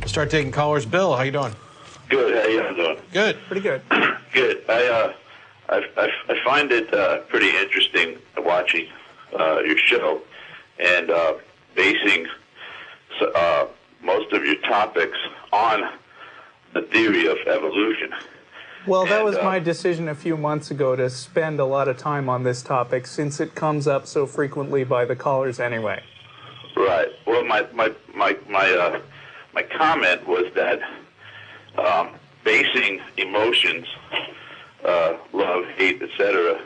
We'll start taking callers. Bill, how you doing? Good. How you doing? Good. Pretty good. Good. I find it pretty interesting watching your show and basing most of your topics on the theory of evolution. Well, that was my decision a few months ago to spend a lot of time on this topic since it comes up so frequently by the callers anyway. Right. Well, my comment was that basing emotions, love, hate, etc.,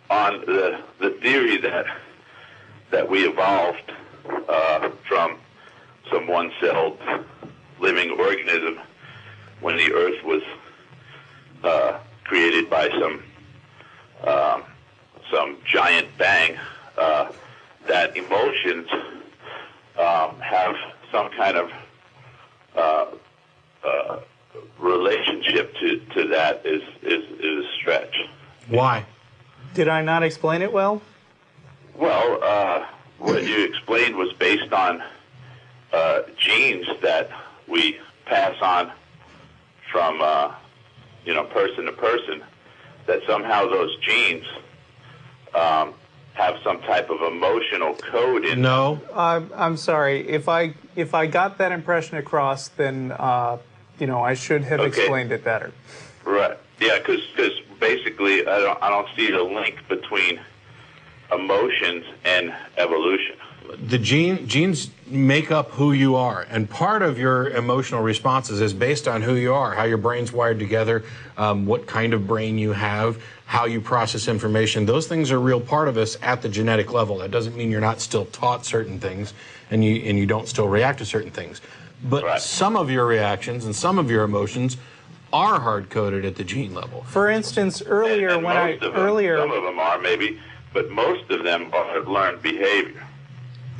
on the theory that we evolved from some one-celled living organism when the Earth was created by some giant bang, that emotions have some kind of relationship to that is a stretch. Why? Did I not explain it well? Well, what you explained was based on genes that we pass on from person to person, that somehow those genes have some type of emotional code in No. I'm sorry. If I got that impression across, then I should have explained it better. Right. Yeah, because basically I don't see the link between emotions and evolution. The genes make up who you are, and part of your emotional responses is based on who you are, how your brain's wired together, what kind of brain you have, how you process information. Those things are a real part of us at the genetic level. That doesn't mean you're not still taught certain things and you don't still react to certain things. But right. Some of your reactions and some of your emotions are hard-coded at the gene level. For instance, earlier and when some of them are maybe, but most of them are learned behavior.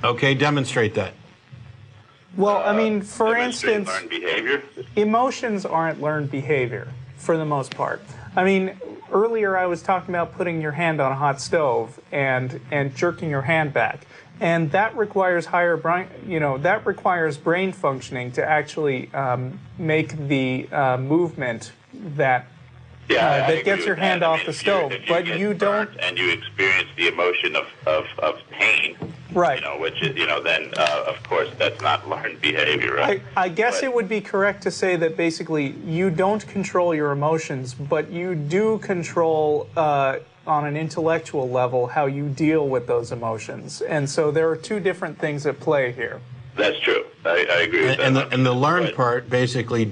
Okay, demonstrate that. Well, I mean, for instance, learned behavior? Emotions aren't learned behavior for the most part. I mean, earlier I was talking about putting your hand on a hot stove and jerking your hand back. And that requires higher brain, that requires brain functioning to actually make the movement that gets your hand off the stove. But you don't. And you experience the emotion of pain. Right. Which is, then, of course, that's not learned behavior, right? I guess it would be correct to say that basically you don't control your emotions, but you do control, on an intellectual level, how you deal with those emotions. And so there are two different things at play here. That's true. I agree with that. And the learned part, basically,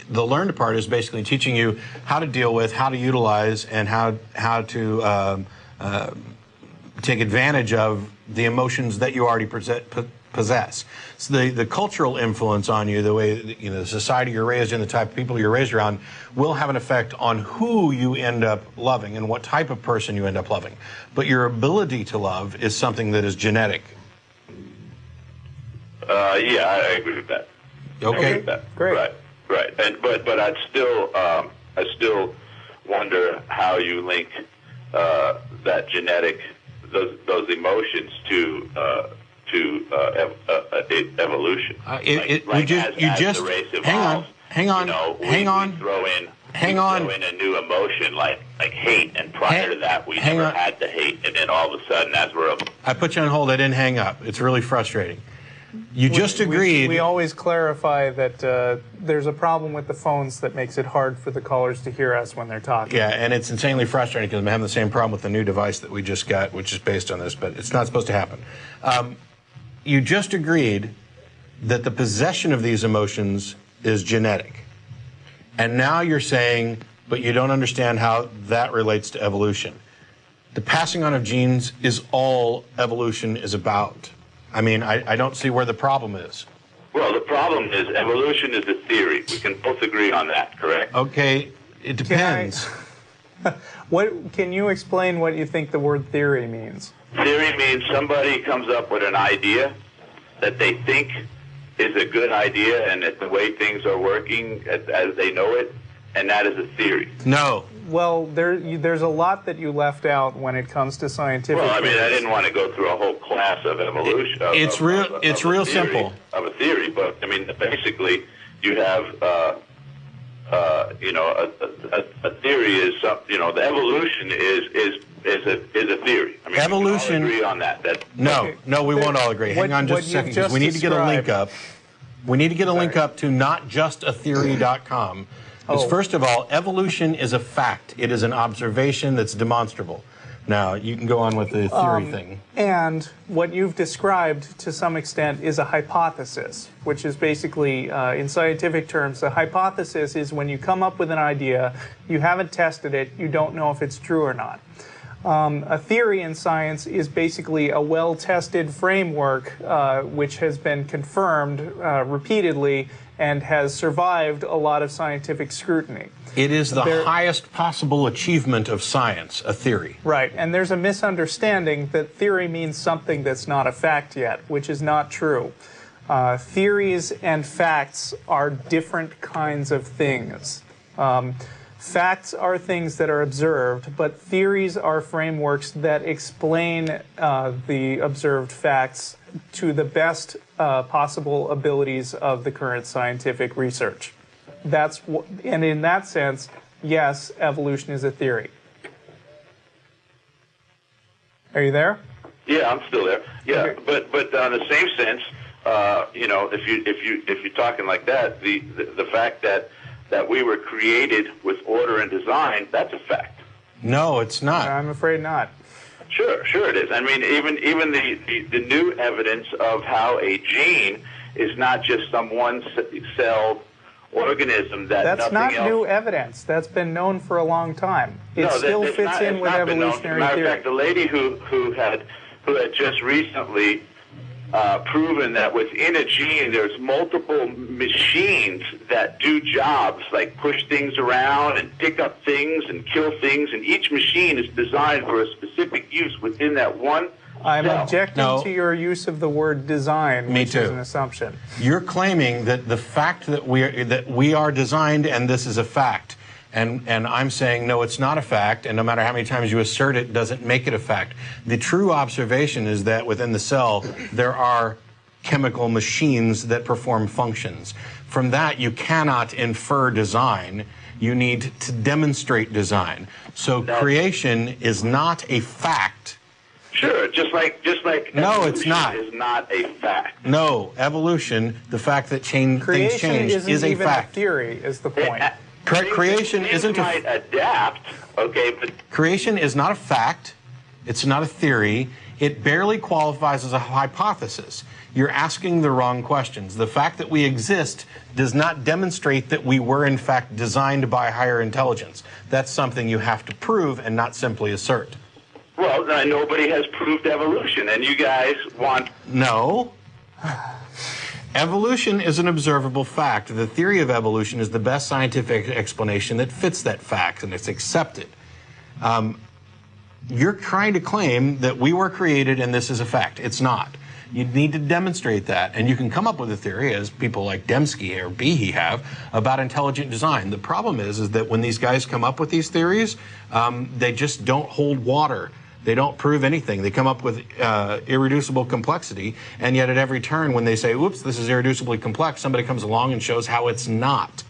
the learned part is basically teaching you how to deal with, how to utilize, and how to take advantage of the emotions that you already possess. So the cultural influence on you, the way the society you're raised in, the type of people you're raised around, will have an effect on who you end up loving and what type of person you end up loving. But your ability to love is something that is genetic. Yeah, I agree with that. Okay, with that. Great. Right. And but I still wonder how you link that genetic those emotions to evolution. Hang on. Throw in a new emotion like hate, and prior to that we never had to hate, and then all of a sudden I put you on hold. I didn't hang up. It's really frustrating. You just agreed. We always clarify that there's a problem with the phones that makes it hard for the callers to hear us when they're talking. Yeah, and it's insanely frustrating because I'm having the same problem with the new device that we just got, which is based on this, but it's not supposed to happen. You just agreed that the possession of these emotions is genetic. And now you're saying, but you don't understand how that relates to evolution. The passing on of genes is all evolution is about. I mean, I don't see where the problem is. Well, the problem is evolution is a theory. We can both agree on that, correct? Okay, it depends. Can you explain what you think the word theory means? Theory means somebody comes up with an idea that they think is a good idea and that the way things are working as they know it, and that is a theory. No, Well, there's a lot that you left out when it comes to scientific. Well, I mean, I theories. didn't want to go through a whole class of evolution. It's real simple. Of a theory, but I mean, basically, you have, a theory is the evolution is a theory. I mean, Evolution. we can all agree on that. No, we won't all agree. Hang on just a second, because we need to get a link up. We need to get a link up to notjustatheory.com. Because first of all, evolution is a fact. It is an observation that's demonstrable. Now, you can go on with the theory thing. And what you've described to some extent is a hypothesis, which is basically, in scientific terms, a hypothesis is when you come up with an idea, you haven't tested it, you don't know if it's true or not. A theory in science is basically a well-tested framework which has been confirmed repeatedly and has survived a lot of scientific scrutiny. It is the highest possible achievement of science, a theory. Right, and there's a misunderstanding that theory means something that's not a fact yet, which is not true. Theories and facts are different kinds of things. Facts are things that are observed, but theories are frameworks that explain the observed facts to the best possible abilities of the current scientific research. And in that sense, yes, evolution is a theory. Are you there? Yeah, I'm still there. Yeah, Okay. but in the same sense, if you're talking like that, the fact that we were created with order and design, that's a fact. No, it's not. I'm afraid not. Sure it is. I mean, even the new evidence of how a gene is not just some one-celled organism That's nothing not else. new evidence. That's been known for a long time. It still fits in with evolutionary Matter theory. of fact, the lady who had just recently proven that within a gene there's multiple machines that do jobs like push things around and pick up things and kill things, and each machine is designed for a specific use within that one I'm cell. objecting to your use of the word design, Me which too. is an assumption. You're claiming that the fact that we are designed and this is a fact. And I'm saying, no, it's not a fact, and no matter how many times you assert it, doesn't make it a fact. The true observation is that within the cell, there are chemical machines that perform functions. From that, you cannot infer design. You need to demonstrate design. So creation is not a fact. Sure, just like No, it's evolution not. is not a fact. No, evolution, the fact that things Creation change, isn't is a even fact. a theory, is the point. Creation Things isn't might adapt, okay, but Creation is not a fact. It's not a theory. It barely qualifies as a hypothesis. You're asking the wrong questions. The fact that we exist does not demonstrate that we were, in fact, designed by higher intelligence. That's something you have to prove and not simply assert. well, nobody has proved evolution, and you guys want. No. Evolution is an observable fact. The theory of evolution is the best scientific explanation that fits that fact, and it's accepted. You're trying to claim that we were created and this is a fact. It's not. You need to demonstrate that, and you can come up with a theory, as people like Dembski or Behe have, about intelligent design. The problem is that when these guys come up with these theories, they just don't hold water. They don't prove anything. They come up with irreducible complexity, and yet at every turn when they say, oops, this is irreducibly complex, somebody comes along and shows how it's not.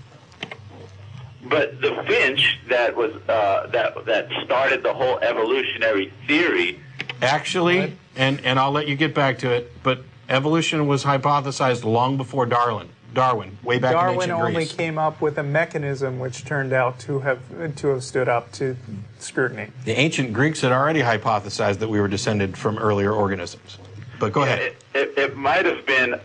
But the Finch that was that started the whole evolutionary theory. Actually, and I'll let you get back to it, but evolution was hypothesized long before Darwin, way back in Darwin ancient only Greece. came up with a mechanism which turned out to have stood up to scrutiny. The ancient Greeks had already hypothesized that we were descended from earlier organisms. But go ahead. It might have been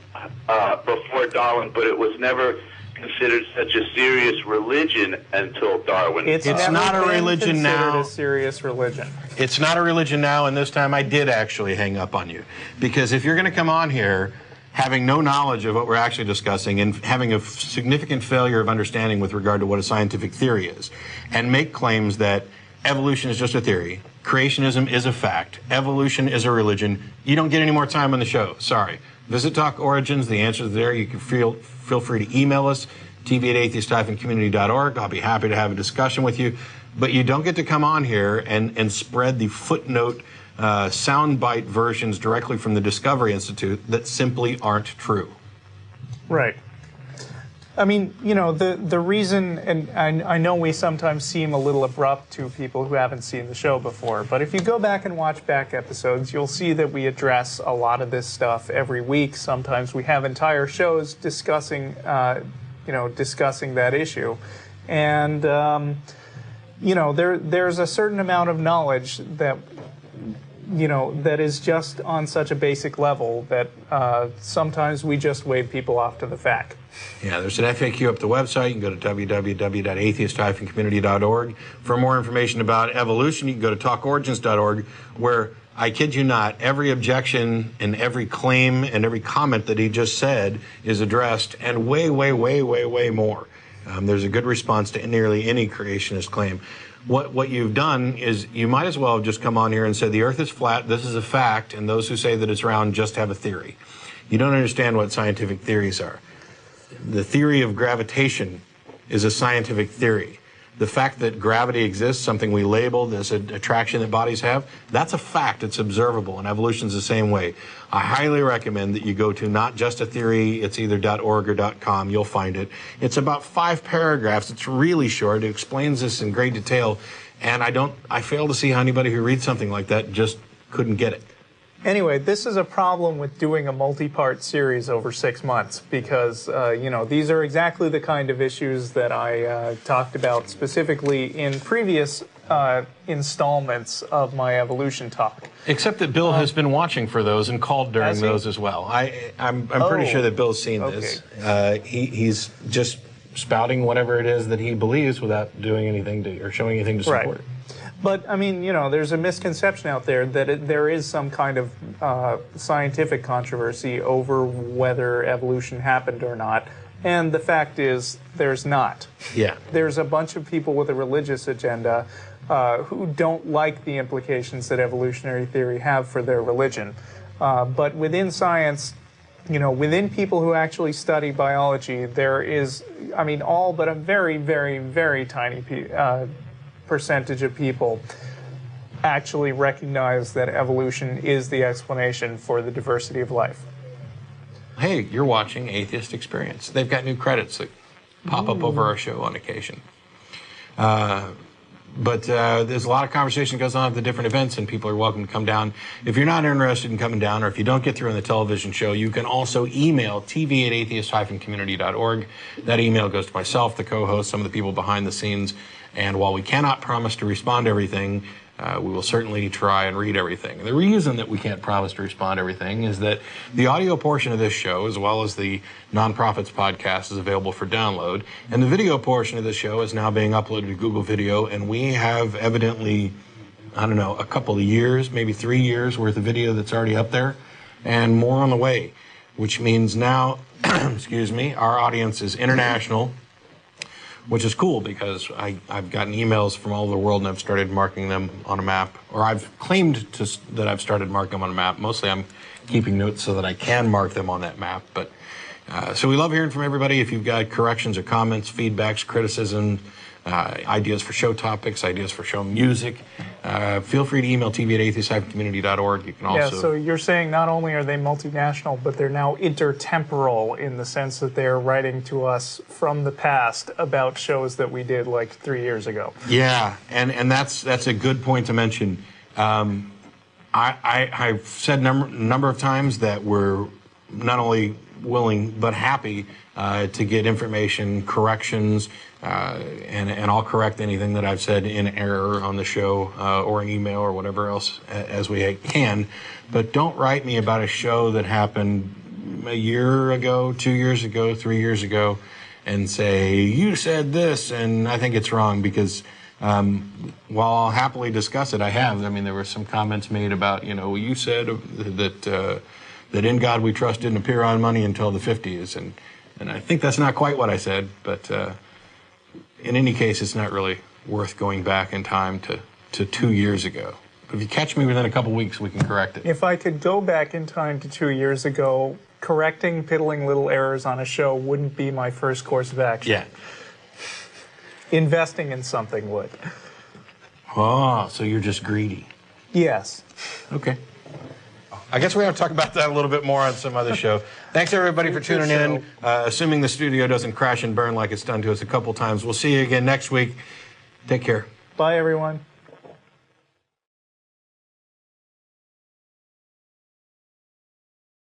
before Darwin, but it was never considered such a serious religion until Darwin. It's It's not a never been religion considered now. a serious religion. It's not a religion now, and this time I did actually hang up on you. Because if you're going to come on here having no knowledge of what we're actually discussing and having a significant failure of understanding with regard to what a scientific theory is, and make claims that evolution is just a theory, creationism is a fact, evolution is a religion, you don't get any more time on the show. Sorry. Visit Talk Origins. The answer is there. You can feel free to email us, tv@atheist-community.org. I'll be happy to have a discussion with you. but you don't get to come on here and spread the footnote soundbite versions directly from the Discovery Institute that simply aren't true. Right. I mean, you know, the reason, and I know we sometimes seem a little abrupt to people who haven't seen the show before, but if you go back and watch back episodes, you'll see that we address a lot of this stuff every week. Sometimes we have entire shows discussing, discussing that issue. And, you know, there's a certain amount of knowledge that, you know, that is just on such a basic level that sometimes we just wave people off to the fact. Yeah, there's an FAQ up the website. You can go to www.atheist-community.org. For more information about evolution, you can go to talkorigins.org, where, I kid you not, every objection and every claim and every comment that he just said is addressed, and way, way, way, way, way more. There's a good response to nearly any creationist claim. What you've done is you might as well have just come on here and said the earth is flat, this is a fact, and those who say that it's round just have a theory. You don't understand what scientific theories are. The theory of gravitation is a scientific theory. The fact that gravity exists, something we label, this attraction that bodies have, that's a fact. It's observable, and evolution's the same way. I highly recommend that you go to not just a theory, it's either .org or .com, you'll find it. It's about 5 paragraphs. It's really short. It explains this in great detail, and I fail to see how anybody who reads something like that just couldn't get it. Anyway, this is a problem with doing a multi-part series over 6 months because, you know, these are exactly the kind of issues that I talked about specifically in previous installments of my evolution talk. Except that Bill has been watching for those and called during those as well. I'm pretty sure that Bill's seen this. He's just spouting whatever it is that he believes without doing anything or showing anything to support it. But, I mean, you know, there's a misconception out there that there is some kind of scientific controversy over whether evolution happened or not. And the fact is, there's not. Yeah. There's a bunch of people with a religious agenda who don't like the implications that evolutionary theory have for their religion. But within science, you know, within people who actually study biology, there is, I mean, all but a very, very, very tiny percentage of people actually recognize that evolution is the explanation for the diversity of life. Hey, you're watching Atheist Experience. They've got new credits that pop up over our show on occasion. But there's a lot of conversation goes on at the different events, and people are welcome to come down. If you're not interested in coming down, or if you don't get through on the television show, you can also email tv@atheist-community.org. That email goes to myself, the co-host, some of the people behind the scenes. And while we cannot promise to respond to everything, we will certainly try and read everything. The reason that we can't promise to respond to everything is that the audio portion of this show, as well as the Nonprofits podcast, is available for download. And the video portion of this show is now being uploaded to Google Video. And we have evidently, I don't know, a couple of years, maybe 3 years worth of video that's already up there, and more on the way, which means now, excuse me, our audience is international, which is cool because I've gotten emails from all over the world and I've started marking them on a map, or I've claimed that I've started marking them on a map. Mostly I'm keeping notes so that I can mark them on that map. But so we love hearing from everybody. If you've got corrections or comments, feedbacks, criticism, ideas for show topics, ideas for show music, feel free to email tv@atheist-community.org. You can also... Yeah, so you're saying not only are they multinational, but they're now intertemporal in the sense that they're writing to us from the past about shows that we did like 3 years ago. Yeah, and that's a good point to mention. I've said a number of times that we're not only willing but happy to get information, corrections, and I'll correct anything that I've said in error on the show or an email or whatever else as we can. But don't write me about a show that happened a year ago, 2 years ago, 3 years ago, and say, you said this and I think it's wrong, because while I'll happily discuss it, I have. I mean, there were some comments made about, you know, you said that In God We Trust didn't appear on money until the 50s, and I think that's not quite what I said, but in any case, it's not really worth going back in time to 2 years ago. But if you catch me within a couple weeks, we can correct it. If I could go back in time to 2 years ago, correcting piddling little errors on a show wouldn't be my first course of action. Yeah. Investing in something would. Oh, so you're just greedy. Yes. Okay. I guess we have to talk about that a little bit more on some other show. Thanks, everybody, for tuning in. Assuming the studio doesn't crash and burn like it's done to us a couple times. We'll see you again next week. Take care. Bye, everyone.